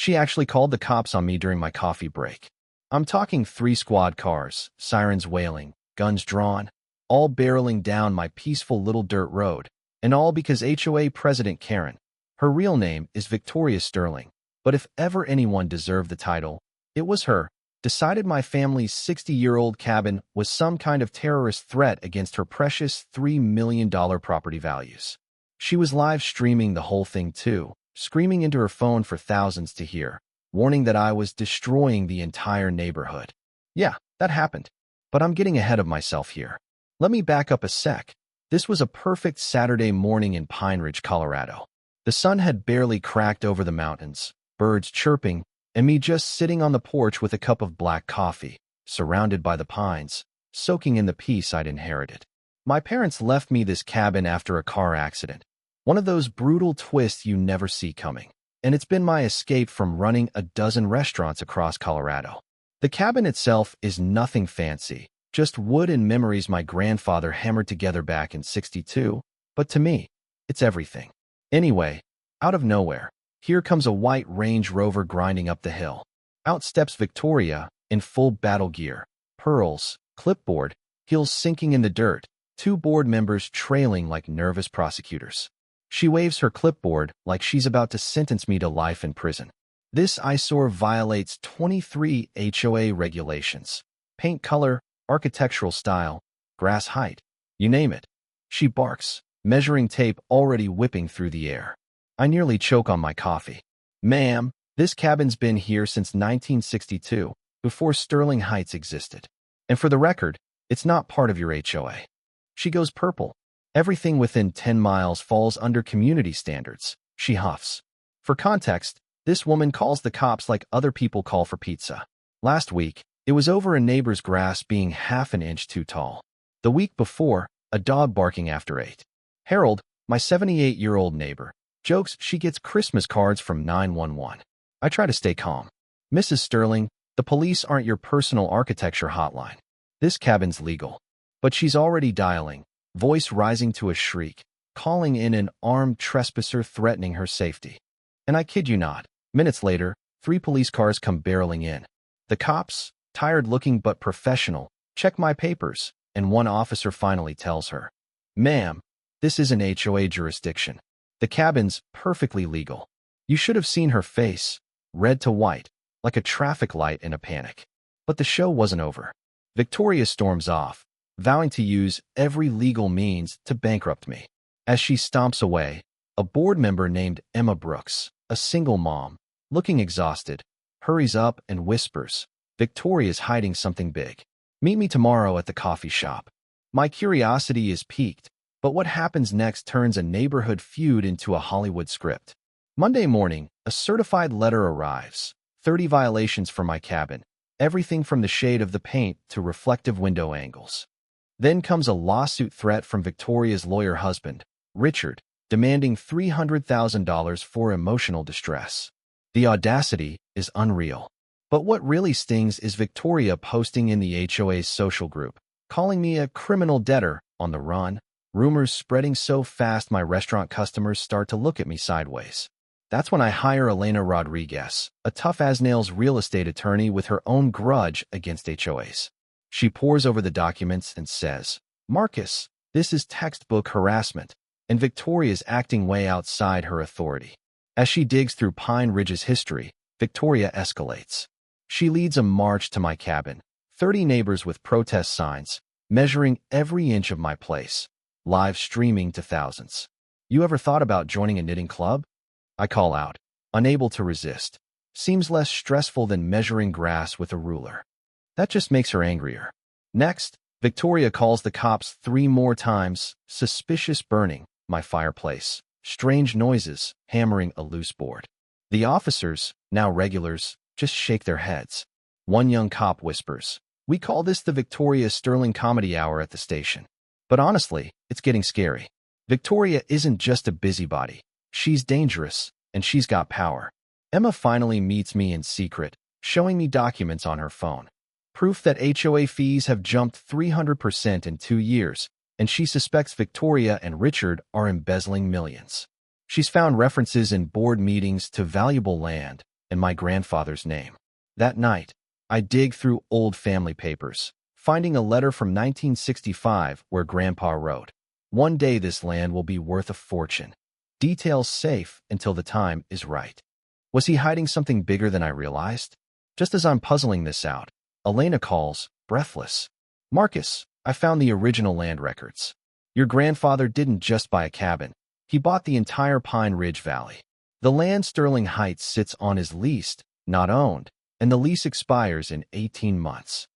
She actually called the cops on me during my coffee break. I'm talking 3 squad cars, sirens wailing, guns drawn, all barreling down my peaceful little dirt road, and all because HOA President Karen, her real name is Victoria Sterling, but if ever anyone deserved the title, it was her, decided my family's 60-year-old cabin was some kind of terrorist threat against her precious $3 million property values. She was live streaming the whole thing too, screaming into her phone for thousands to hear, warning that I was destroying the entire neighborhood. Yeah, that happened. But I'm getting ahead of myself here. Let me back up a sec. This was a perfect Saturday morning in Pine Ridge, Colorado. The sun had barely cracked over the mountains, birds chirping, and me just sitting on the porch with a cup of black coffee, surrounded by the pines, soaking in the peace I'd inherited. My parents left me this cabin after a car accident, one of those brutal twists you never see coming, and it's been my escape from running a dozen restaurants across Colorado. The cabin itself is nothing fancy, just wood and memories my grandfather hammered together back in '62, but to me, it's everything. Anyway, out of nowhere, here comes a white Range Rover grinding up the hill. Out steps Victoria, in full battle gear, pearls, clipboard, heels sinking in the dirt, 2 board members trailing like nervous prosecutors. She waves her clipboard like she's about to sentence me to life in prison. This eyesore violates 23 HOA regulations. Paint color, architectural style, grass height, you name it. She barks, measuring tape already whipping through the air. I nearly choke on my coffee. Ma'am, this cabin's been here since 1962, before Sterling Heights existed. And for the record, it's not part of your HOA. She goes purple. Everything within 10 miles falls under community standards, she huffs. For context, this woman calls the cops like other people call for pizza. Last week, it was over a neighbor's grass being half an inch too tall. The week before, a dog barking after 8. Harold, my 78-year-old neighbor, jokes she gets Christmas cards from 911. I try to stay calm. Mrs. Sterling, the police aren't your personal architecture hotline. This cabin's legal. But she's already dialing, voice rising to a shriek, calling in an armed trespasser threatening her safety. And I kid you not, minutes later, 3 police cars come barreling in. The cops, tired-looking but professional, check my papers, and one officer finally tells her, "Ma'am, this isn't HOA jurisdiction. The cabin's perfectly legal." You should have seen her face, red to white, like a traffic light in a panic. But the show wasn't over. Victoria storms off, vowing to use every legal means to bankrupt me. As she stomps away, a board member named Emma Brooks, a single mom, looking exhausted, hurries up and whispers, "Victoria's hiding something big. Meet me tomorrow at the coffee shop." My curiosity is piqued, but what happens next turns a neighborhood feud into a Hollywood script. Monday morning, a certified letter arrives, 30 violations for my cabin, everything from the shade of the paint to reflective window angles. Then comes a lawsuit threat from Victoria's lawyer husband, Richard, demanding $300,000 for emotional distress. The audacity is unreal. But what really stings is Victoria posting in the HOA's social group, calling me a criminal debtor on the run, rumors spreading so fast my restaurant customers start to look at me sideways. That's when I hire Elena Rodriguez, a tough-as-nails real estate attorney with her own grudge against HOAs. She pores over the documents and says, "Marcus, this is textbook harassment," and Victoria's acting way outside her authority. As she digs through Pine Ridge's history, Victoria escalates. She leads a march to my cabin, 30 neighbors with protest signs, measuring every inch of my place, live streaming to thousands. "You ever thought about joining a knitting club?" I call out, unable to resist. Seems less stressful than measuring grass with a ruler. That just makes her angrier. Next, Victoria calls the cops 3 more times, suspicious burning, my fireplace, strange noises, hammering a loose board. The officers, now regulars, just shake their heads. One young cop whispers, "We call this the Victoria Sterling Comedy Hour at the station." But honestly, it's getting scary. Victoria isn't just a busybody. She's dangerous, and she's got power. Emma finally meets me in secret, showing me documents on her phone. Proof that HOA fees have jumped 300% in 2 years, and she suspects Victoria and Richard are embezzling millions. She's found references in board meetings to valuable land, and my grandfather's name. That night, I dig through old family papers, finding a letter from 1965 where Grandpa wrote, "One day this land will be worth a fortune. Details safe until the time is right." Was he hiding something bigger than I realized? Just as I'm puzzling this out, Elena calls, breathless. "Marcus, I found the original land records. Your grandfather didn't just buy a cabin. He bought the entire Pine Ridge Valley. The land Sterling Heights sits on is leased, not owned, and the lease expires in 18 months.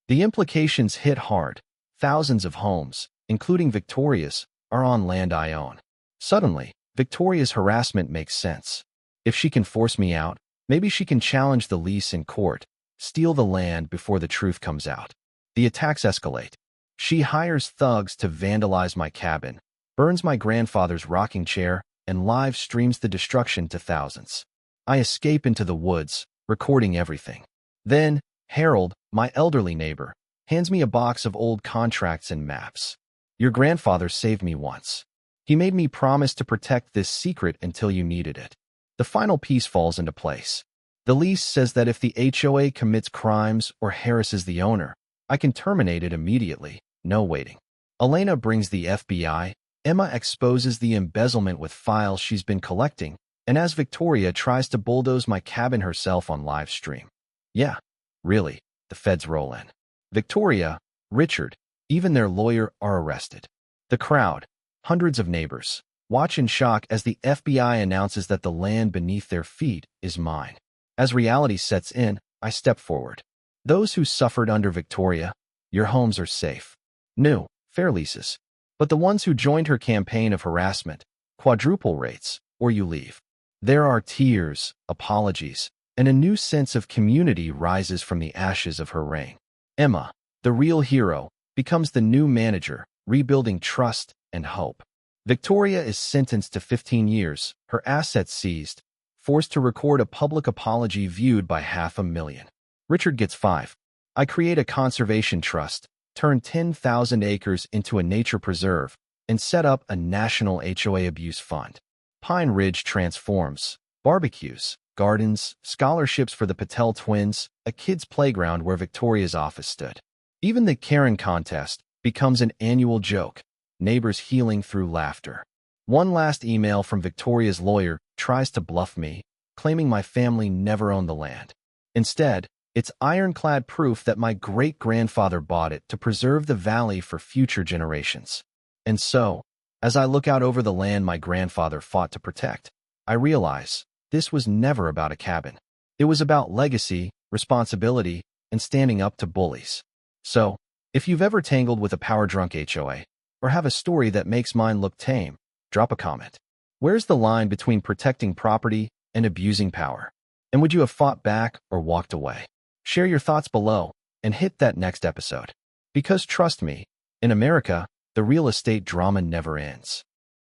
The implications hit hard. Thousands of homes, including Victoria's, are on land I own. Suddenly, Victoria's harassment makes sense. If she can force me out, maybe she can challenge the lease in court, steal the land before the truth comes out. The attacks escalate. She hires thugs to vandalize my cabin, burns my grandfather's rocking chair, and live streams the destruction to thousands. I escape into the woods, recording everything. Then, Harold, my elderly neighbor, hands me a box of old contracts and maps. "Your grandfather saved me once. He made me promise to protect this secret until you needed it." The final piece falls into place. The lease says that if the HOA commits crimes or harasses the owner, I can terminate it immediately, no waiting. Elena brings the FBI, Emma exposes the embezzlement with files she's been collecting, and as Victoria tries to bulldoze my cabin herself on live stream. Yeah, really, the feds roll in. Victoria, Richard, even their lawyer are arrested. The crowd, hundreds of neighbors, watch in shock as the FBI announces that the land beneath their feet is mine. As reality sets in, I step forward. "Those who suffered under Victoria, your homes are safe. New, fair leases. But the ones who joined her campaign of harassment, quadruple rates, or you leave." There are tears, apologies, and a new sense of community rises from the ashes of her reign. Emma, the real hero, becomes the new manager, rebuilding trust and hope. Victoria is sentenced to 15 years, her assets seized, forced to record a public apology viewed by 500,000. Richard gets 5. I create a conservation trust, turn 10,000 acres into a nature preserve, and set up a national HOA abuse fund. Pine Ridge transforms. Barbecues, gardens, scholarships for the Patel twins, a kids' playground where Victoria's office stood. Even the Karen contest becomes an annual joke, neighbors healing through laughter. One last email from Victoria's lawyer tries to bluff me, claiming my family never owned the land. Instead, it's ironclad proof that my great-grandfather bought it to preserve the valley for future generations. And so, as I look out over the land my grandfather fought to protect, I realize this was never about a cabin. It was about legacy, responsibility, and standing up to bullies. So, if you've ever tangled with a power-drunk HOA, or have a story that makes mine look tame, drop a comment. Where's the line between protecting property and abusing power? And would you have fought back or walked away? Share your thoughts below and hit that next episode. Because trust me, in America, the real estate drama never ends.